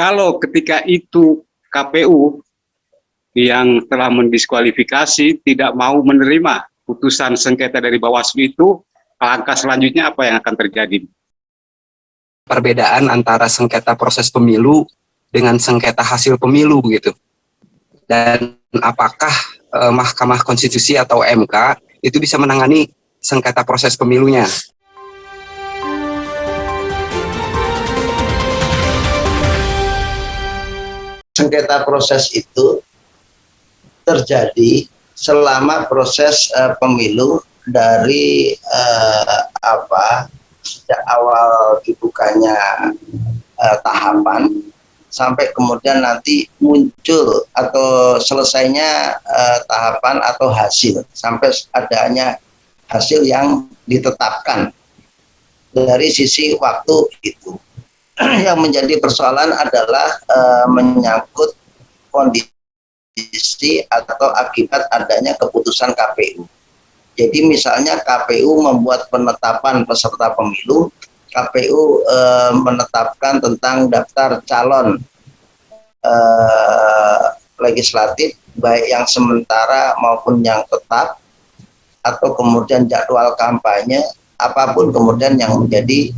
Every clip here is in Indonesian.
kalau ketika itu KPU yang telah mendiskualifikasi tidak mau menerima putusan sengketa dari Bawaslu itu, langkah selanjutnya apa yang akan terjadi? Perbedaan antara sengketa proses pemilu dengan sengketa hasil pemilu gitu. Dan apakah Mahkamah Konstitusi atau MK itu bisa menangani sengketa proses pemilunya? Sengketa proses itu terjadi selama proses pemilu dari sejak awal dibukanya tahapan sampai kemudian nanti muncul atau selesainya tahapan atau hasil sampai adanya hasil yang ditetapkan. Dari sisi waktu itu yang menjadi persoalan adalah menyangkut kondisi atau akibat adanya keputusan KPU. Jadi misalnya KPU membuat penetapan peserta pemilu, KPU menetapkan tentang daftar calon legislatif baik yang sementara maupun yang tetap, atau kemudian jadwal kampanye, apapun kemudian yang menjadi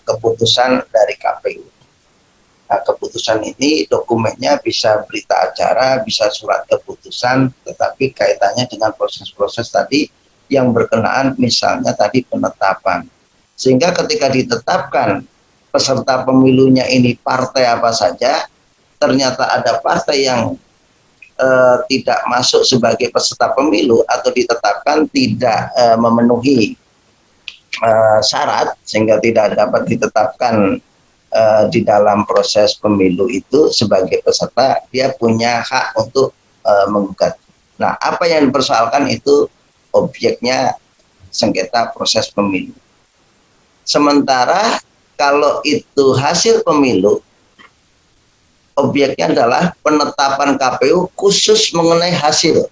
keputusan dari KPU. Nah, keputusan ini dokumennya bisa berita acara, bisa surat keputusan, tetapi kaitannya dengan proses-proses tadi yang berkenaan, misalnya tadi penetapan. Sehingga ketika ditetapkan peserta pemilunya ini partai apa saja, ternyata ada partai yang tidak masuk sebagai peserta pemilu atau ditetapkan tidak memenuhi syarat sehingga tidak dapat ditetapkan di dalam proses pemilu itu sebagai peserta, dia punya hak untuk menggugat. Nah, apa yang dipersoalkan itu objeknya sengketa proses pemilu. Sementara kalau itu hasil pemilu, objeknya adalah penetapan KPU khusus mengenai hasil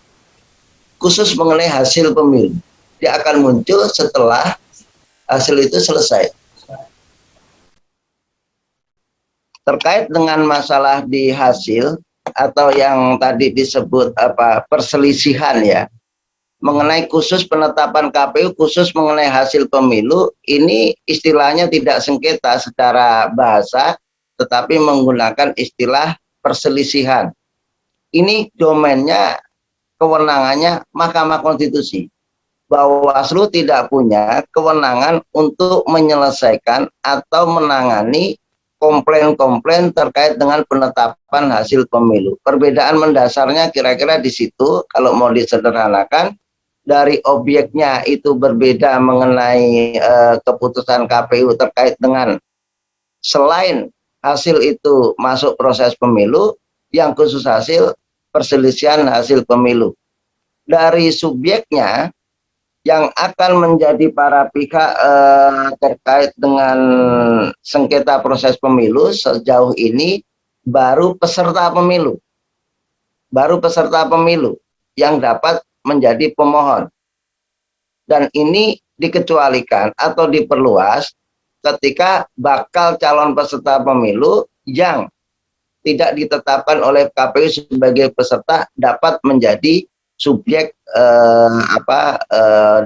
pemilu. Dia akan muncul setelah hasil itu selesai. Terkait dengan masalah di hasil atau yang tadi disebut perselisihan ya, mengenai khusus penetapan KPU khusus mengenai hasil pemilu, ini istilahnya tidak sengketa secara bahasa, tetapi menggunakan istilah perselisihan. Ini domainnya, kewenangannya Mahkamah Konstitusi. Bawaslu tidak punya kewenangan untuk menyelesaikan atau menangani komplain-komplain terkait dengan penetapan hasil pemilu. Perbedaan mendasarnya kira-kira di situ, kalau mau disederhanakan, dari objeknya itu berbeda mengenai keputusan KPU terkait dengan selain hasil itu masuk proses pemilu, yang khusus hasil perselisihan hasil pemilu. Dari subjeknya yang akan menjadi para pihak terkait dengan sengketa proses pemilu sejauh ini baru peserta pemilu. Baru peserta pemilu yang dapat menjadi pemohon. Dan ini dikecualikan atau diperluas ketika bakal calon peserta pemilu yang tidak ditetapkan oleh KPU sebagai peserta dapat menjadi subjek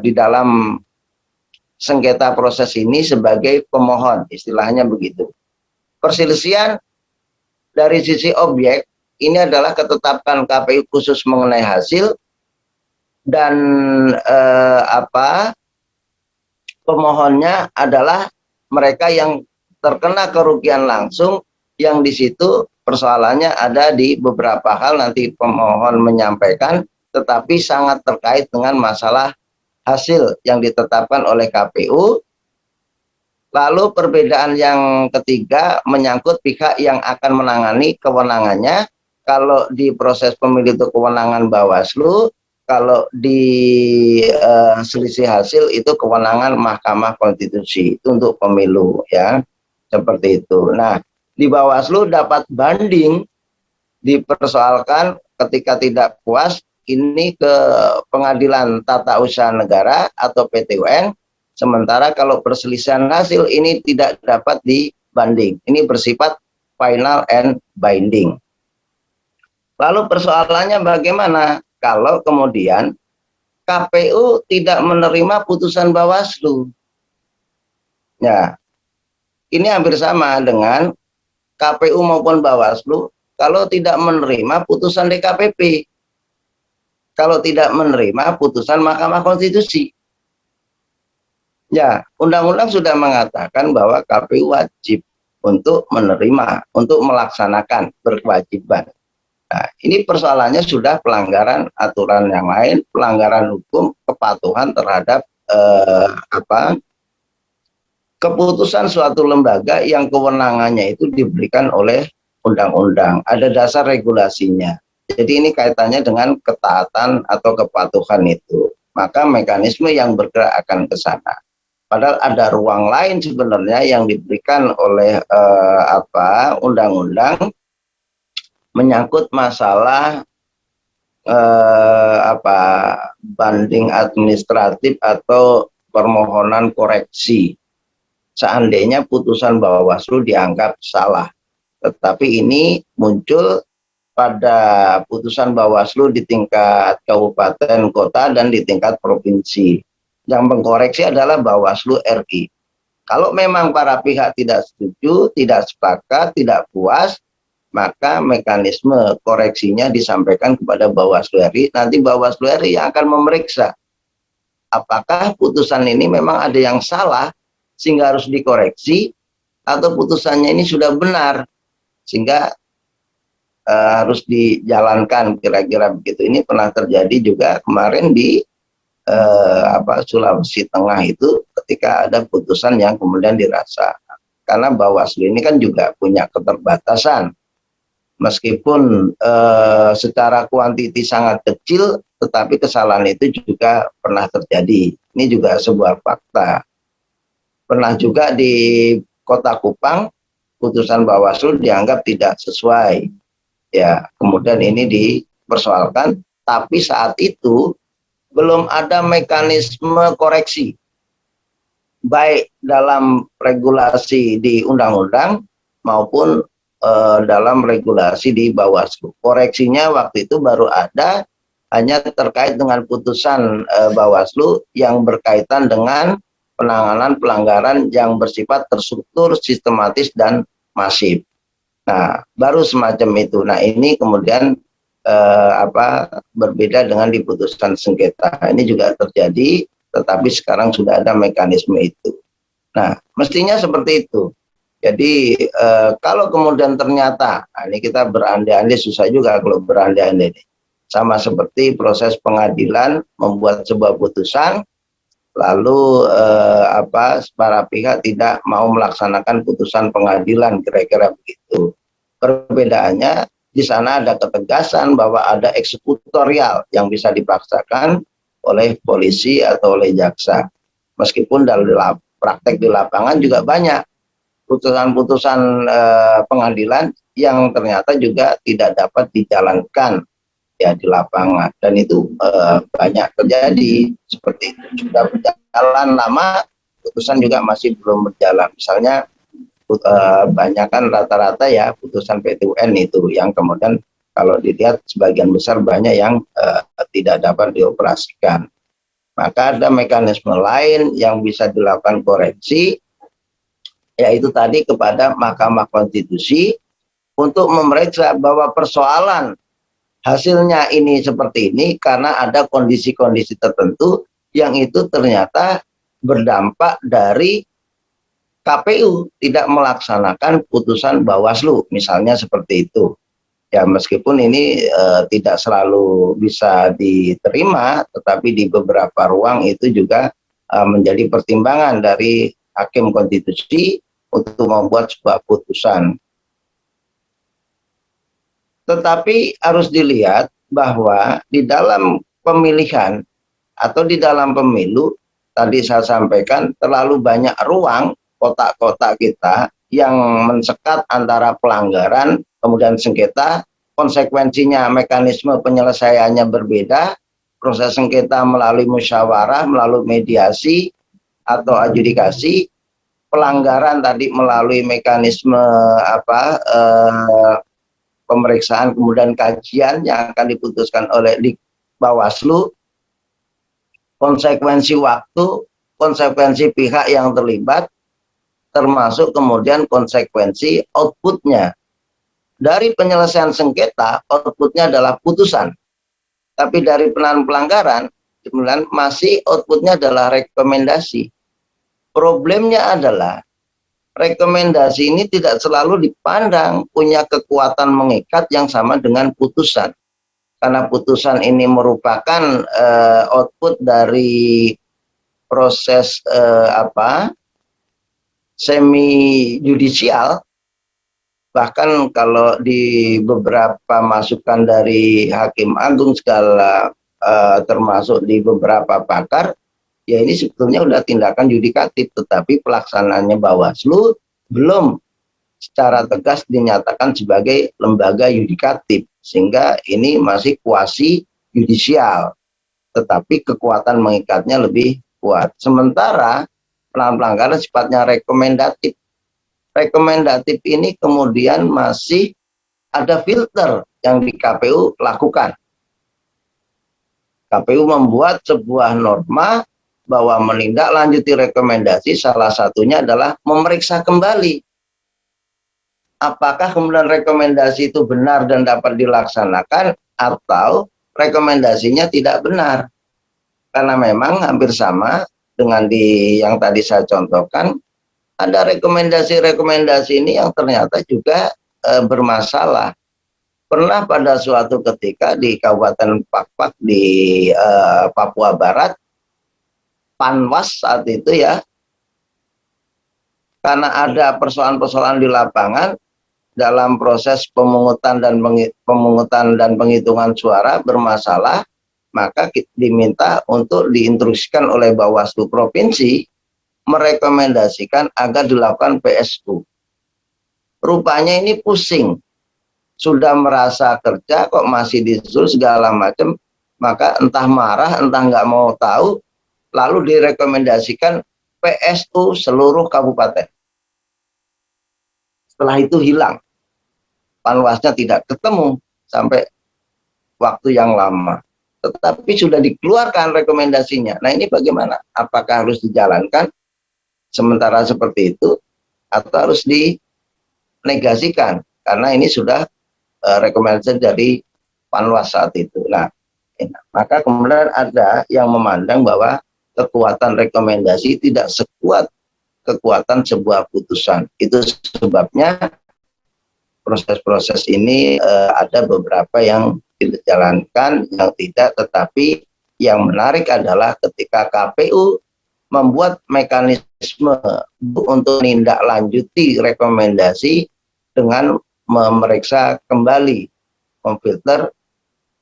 di dalam sengketa proses ini sebagai pemohon, istilahnya begitu. Perselisihan dari sisi objek ini adalah ketetapan KPU khusus mengenai hasil dan pemohonnya adalah mereka yang terkena kerugian langsung, yang di situ persoalannya ada di beberapa hal nanti pemohon menyampaikan, tetapi sangat terkait dengan masalah hasil yang ditetapkan oleh KPU. Lalu perbedaan yang ketiga menyangkut pihak yang akan menangani kewenangannya. Kalau di proses pemilu itu kewenangan Bawaslu, kalau di selisih hasil itu kewenangan Mahkamah Konstitusi untuk pemilu ya, seperti itu. Nah, di Bawaslu dapat banding, dipersoalkan ketika tidak puas ini ke Pengadilan Tata Usaha Negara atau PT UN. Sementara kalau perselisihan hasil ini tidak dapat dibanding, ini bersifat final and binding. Lalu persoalannya bagaimana kalau kemudian KPU tidak menerima putusan Bawaslu? Ya, ini hampir sama dengan KPU maupun Bawaslu kalau tidak menerima putusan DKPP, kalau tidak menerima putusan Mahkamah Konstitusi. Ya, undang-undang sudah mengatakan bahwa KPU wajib untuk menerima, untuk melaksanakan, berkewajiban. Nah, ini persoalannya sudah pelanggaran aturan yang lain, pelanggaran hukum, kepatuhan terhadap keputusan suatu lembaga yang kewenangannya itu diberikan oleh undang-undang. Ada dasar regulasinya. Jadi ini kaitannya dengan ketaatan atau kepatuhan itu. Maka mekanisme yang bergerak akan ke sana. Padahal ada ruang lain sebenarnya yang diberikan oleh undang-undang menyangkut masalah banding administratif atau permohonan koreksi seandainya putusan Bawaslu dianggap salah. Tetapi ini muncul pada putusan Bawaslu di tingkat kabupaten, kota, dan di tingkat provinsi. Yang mengkoreksi adalah Bawaslu RI. Kalau memang para pihak tidak setuju, tidak sepakat, tidak puas, maka mekanisme koreksinya disampaikan kepada Bawaslu RI. Nanti Bawaslu RI yang akan memeriksa apakah putusan ini memang ada yang salah sehingga harus dikoreksi, atau putusannya ini sudah benar sehingga harus dijalankan, kira-kira begitu. Ini pernah terjadi juga kemarin di Sulawesi Tengah itu, ketika ada putusan yang kemudian dirasa, karena Bawaslu ini kan juga punya keterbatasan. Meskipun secara kuantiti sangat kecil, tetapi kesalahan itu juga pernah terjadi. Ini juga sebuah fakta. Pernah juga di Kota Kupang, putusan Bawaslu dianggap tidak sesuai. Ya, kemudian ini dipersoalkan, tapi saat itu belum ada mekanisme koreksi. Baik dalam regulasi di undang-undang maupun dalam regulasi di Bawaslu. Koreksinya waktu itu baru ada hanya terkait dengan putusan Bawaslu yang berkaitan dengan penanganan pelanggaran yang bersifat terstruktur, sistematis, dan masif. Nah, baru semacam itu. Nah, ini kemudian berbeda dengan di putusan sengketa. Ini juga terjadi, tetapi sekarang sudah ada mekanisme itu. Nah, mestinya seperti itu. Jadi kalau kemudian ternyata, nah ini kita berandai-andai, susah juga kalau berandai-andai. Sama seperti proses pengadilan membuat sebuah putusan, lalu para pihak tidak mau melaksanakan putusan pengadilan, kira-kira begitu. Perbedaannya di sana ada ketegasan bahwa ada eksekutorial yang bisa dipaksakan oleh polisi atau oleh jaksa. Meskipun dalam praktek di lapangan juga banyak putusan-putusan pengadilan yang ternyata juga tidak dapat dijalankan ya di lapangan, dan itu banyak terjadi seperti itu. Sudah berjalan lama, putusan juga masih belum berjalan. Misalnya banyak kan rata-rata ya putusan PT UN itu yang kemudian kalau dilihat sebagian besar banyak yang tidak dapat dioperasikan. Maka ada mekanisme lain yang bisa dilakukan koreksi, yaitu tadi kepada Mahkamah Konstitusi untuk memeriksa bahwa persoalan hasilnya ini seperti ini karena ada kondisi-kondisi tertentu yang itu ternyata berdampak dari KPU tidak melaksanakan putusan Bawaslu, misalnya seperti itu. Ya, meskipun ini tidak selalu bisa diterima, tetapi di beberapa ruang itu juga menjadi pertimbangan dari Hakim Konstitusi untuk membuat sebuah putusan. Tetapi harus dilihat bahwa di dalam pemilihan atau di dalam pemilu, tadi saya sampaikan terlalu banyak ruang kotak-kotak kita yang mensekat antara pelanggaran, kemudian sengketa, konsekuensinya mekanisme penyelesaiannya berbeda, proses sengketa melalui musyawarah, melalui mediasi, atau adjudikasi, pelanggaran tadi melalui mekanisme pemeriksaan kemudian kajian yang akan diputuskan oleh di Bawaslu, konsekuensi waktu, konsekuensi pihak yang terlibat, termasuk kemudian konsekuensi outputnya. Dari penyelesaian sengketa, outputnya adalah putusan. Tapi dari pelanggaran, kemudian masih outputnya adalah rekomendasi. Problemnya adalah rekomendasi ini tidak selalu dipandang punya kekuatan mengikat yang sama dengan putusan. Karena putusan ini merupakan output dari proses semi judicial. Bahkan kalau di beberapa masukan dari Hakim Agung segala termasuk di beberapa pakar, ya ini sebetulnya sudah tindakan yudikatif, tetapi pelaksanaannya Bawaslu belum secara tegas dinyatakan sebagai lembaga yudikatif, sehingga ini masih kuasi yudisial, tetapi kekuatan mengikatnya lebih kuat. Sementara pelanggaran sifatnya rekomendatif. Rekomendatif ini kemudian masih ada filter yang di KPU lakukan. KPU membuat sebuah norma bahwa menindaklanjuti rekomendasi salah satunya adalah memeriksa kembali apakah kemudian rekomendasi itu benar dan dapat dilaksanakan atau rekomendasinya tidak benar. Karena memang hampir sama dengan yang tadi saya contohkan, ada rekomendasi-rekomendasi ini yang ternyata juga bermasalah. Pernah pada suatu ketika di Kabupaten Pakpak di Papua Barat, Panwas saat itu ya, karena ada persoalan-persoalan di lapangan dalam proses pemungutan dan penghitungan suara bermasalah, maka diminta untuk diinstruksikan oleh Bawaslu Provinsi merekomendasikan agar dilakukan PSU. Rupanya ini pusing, sudah merasa kerja kok masih disuruh segala macam, maka entah marah, entah nggak mau tahu, lalu direkomendasikan PSU seluruh kabupaten. Setelah itu hilang, panwasnya tidak ketemu sampai waktu yang lama. Tetapi sudah dikeluarkan rekomendasinya. Nah ini bagaimana? Apakah harus dijalankan sementara seperti itu atau harus dinegasikan? Karena ini sudah rekomendasi dari panwas saat itu. Nah, maka kemudian ada yang memandang bahwa kekuatan rekomendasi tidak sekuat kekuatan sebuah putusan. Itu sebabnya proses-proses ini ada beberapa yang dijalankan, yang tidak, tetapi yang menarik adalah ketika KPU membuat mekanisme untuk menindaklanjuti rekomendasi dengan memeriksa kembali, memfilter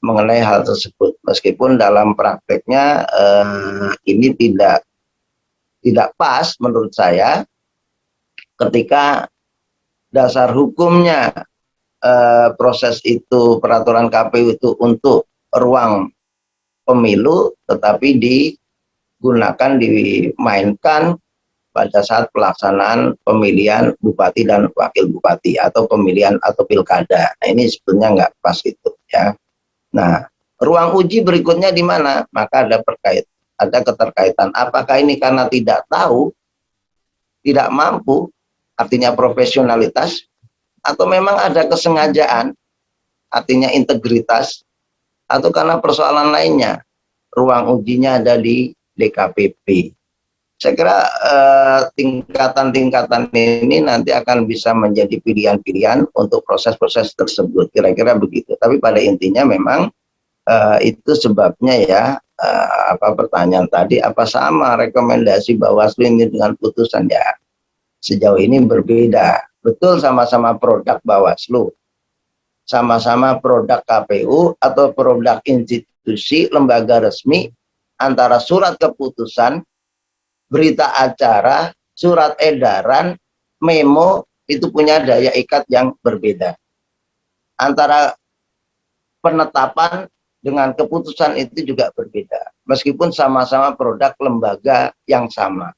mengenai hal tersebut. Meskipun dalam prakteknya ini tidak pas menurut saya, ketika dasar hukumnya proses itu, peraturan KPU itu untuk ruang pemilu, tetapi dimainkan pada saat pelaksanaan pemilihan bupati dan wakil bupati atau pemilihan atau pilkada. Nah, ini sebetulnya nggak pas itu ya. Nah, ruang uji berikutnya di mana? Maka ada keterkaitan. Apakah ini karena tidak tahu, tidak mampu, artinya profesionalitas, atau memang ada kesengajaan, artinya integritas, atau karena persoalan lainnya? Ruang ujinya ada di DKPP. Saya kira tingkatan-tingkatan ini nanti akan bisa menjadi pilihan-pilihan untuk proses-proses tersebut. Kira-kira begitu. Tapi pada intinya memang itu sebabnya ya, pertanyaan tadi, apa sama rekomendasi Bawaslu ini dengan putusan? Ya, sejauh ini berbeda. Betul, sama-sama produk Bawaslu, sama-sama produk KPU atau produk institusi lembaga resmi, antara surat keputusan, berita acara, surat edaran, memo, itu punya daya ikat yang berbeda. Antara penetapan dengan keputusan itu juga berbeda, meskipun sama-sama produk lembaga yang sama.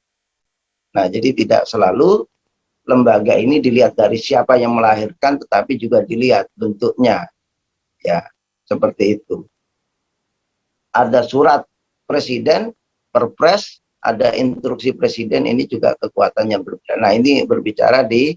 Nah, jadi tidak selalu lembaga ini dilihat dari siapa yang melahirkan, tetapi juga dilihat bentuknya, ya, seperti itu. Ada surat presiden, perpres, ada instruksi presiden, ini juga kekuatannya berbeda. Nah, ini berbicara di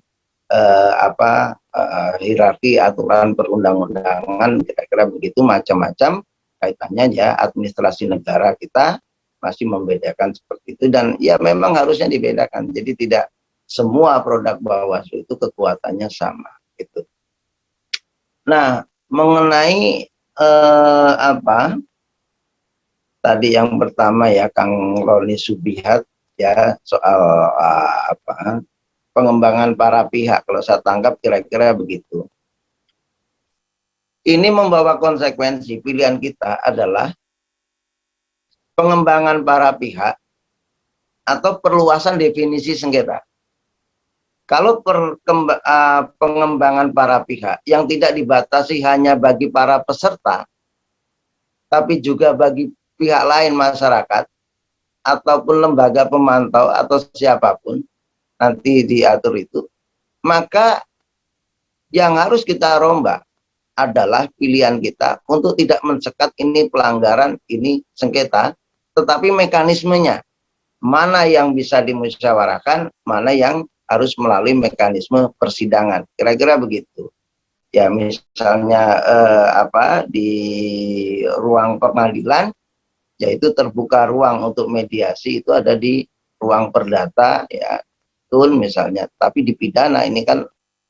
hierarki aturan perundang-undangan, kira-kira begitu, macam-macam kaitannya ya. Administrasi negara kita masih membedakan seperti itu, dan ya memang harusnya dibedakan. Jadi tidak semua produk Bawaslu itu kekuatannya sama gitu. Nah, mengenai tadi yang pertama ya, Kang Roni Subihat ya, soal pengembangan para pihak, kalau saya tangkap kira-kira begitu. Ini membawa konsekuensi, pilihan kita adalah pengembangan para pihak atau perluasan definisi sengketa. Kalau pengembangan para pihak yang tidak dibatasi hanya bagi para peserta, tapi juga bagi pihak lain masyarakat, ataupun lembaga pemantau atau siapapun, nanti diatur itu, maka yang harus kita rombak adalah pilihan kita untuk tidak mensekat ini pelanggaran, ini sengketa, tetapi mekanismenya, mana yang bisa dimusyawarahkan, mana yang harus melalui mekanisme persidangan, kira-kira begitu. Ya, misalnya di ruang pengadilan, yaitu terbuka ruang untuk mediasi, itu ada di ruang perdata, ya, betul misalnya. Tapi di pidana ini kan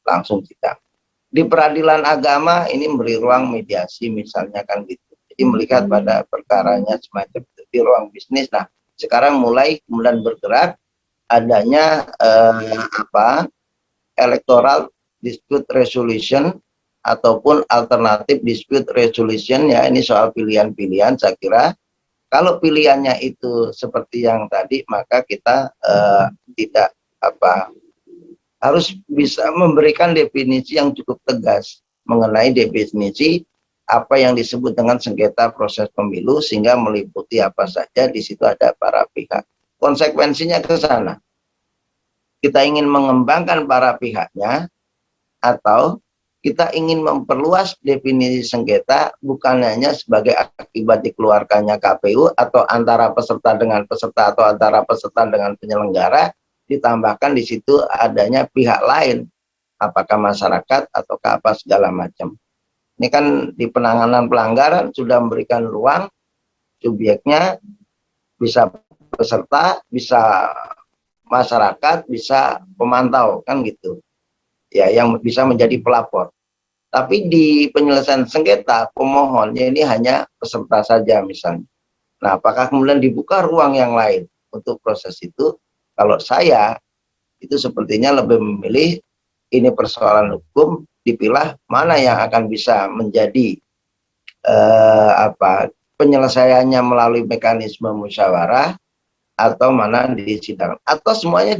langsung sidang. Di peradilan agama ini memberi ruang mediasi misalnya, kan gitu. Jadi melihat pada perkaranya semacam itu. Di ruang bisnis, nah sekarang mulai kemudian bergerak adanya electoral dispute resolution ataupun alternatif dispute resolution, ya, ini soal pilihan-pilihan. Saya kira kalau pilihannya itu seperti yang tadi, maka kita tidak harus bisa memberikan definisi yang cukup tegas mengenai definisi apa yang disebut dengan sengketa proses pemilu, sehingga meliputi apa saja. Di situ ada para pihak. Konsekuensinya ke sana. Kita ingin mengembangkan para pihaknya, atau kita ingin memperluas definisi sengketa bukan hanya sebagai akibat dikeluarkannya KPU, atau antara peserta dengan peserta, atau antara peserta dengan penyelenggara, ditambahkan di situ adanya pihak lain, apakah masyarakat atau apa segala macam. Ini kan di penanganan pelanggaran sudah memberikan ruang subjeknya, bisa peserta, bisa masyarakat, bisa pemantau, kan gitu. Ya, yang bisa menjadi pelapor. Tapi di penyelesaian sengketa, pemohonnya ini hanya peserta saja misalnya. Nah, apakah kemudian dibuka ruang yang lain untuk proses itu? Kalau saya, itu sepertinya lebih memilih ini persoalan hukum, dipilah mana yang akan bisa menjadi penyelesaiannya melalui mekanisme musyawarah, atau mana di sidang, atau semuanya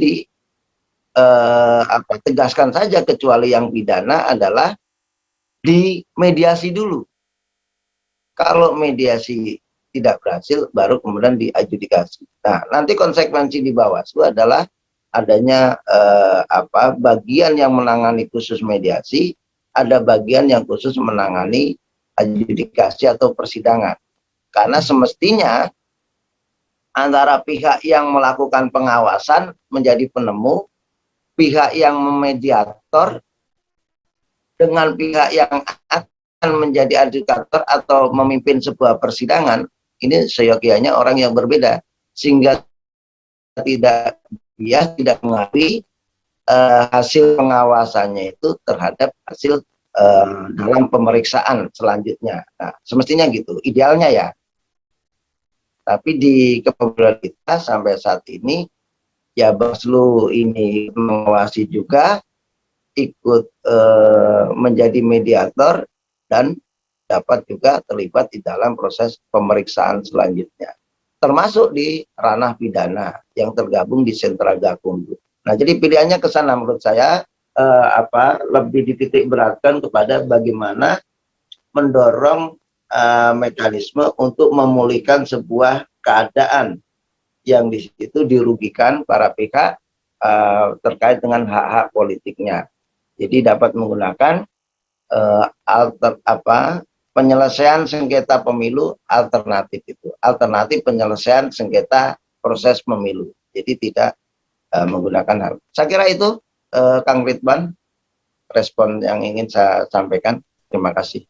tegaskan saja, kecuali yang pidana adalah di mediasi dulu. Kalau mediasi tidak berhasil, baru kemudian diadjudikasi. Nah, nanti konsekuensi di Bawaslu adalah adanya bagian yang menangani khusus mediasi, ada bagian yang khusus menangani adjudikasi atau persidangan. Karena semestinya antara pihak yang melakukan pengawasan menjadi penemu, pihak yang memediator dengan pihak yang akan menjadi adjudikator atau memimpin sebuah persidangan, ini seyogianya orang yang berbeda, sehingga dia tidak mengakui hasil pengawasannya itu terhadap hasil dalam pemeriksaan selanjutnya. Nah, semestinya gitu, idealnya ya. Tapi di kepemimpinan kita sampai saat ini, ya Bawaslu ini mengawasi juga, ikut menjadi mediator, dan dapat juga terlibat di dalam proses pemeriksaan selanjutnya, termasuk di ranah pidana yang tergabung di sentra Gakumdu. Nah, jadi pilihannya ke sana menurut saya lebih dititik beratkan kepada bagaimana mendorong mekanisme untuk memulihkan sebuah keadaan yang di situ dirugikan para pihak, terkait dengan hak-hak politiknya. Jadi dapat menggunakan penyelesaian sengketa pemilu alternatif itu, alternatif penyelesaian sengketa proses pemilu. Jadi tidak menggunakan hal. Saya kira itu Kang Ridwan respon yang ingin saya sampaikan. Terima kasih.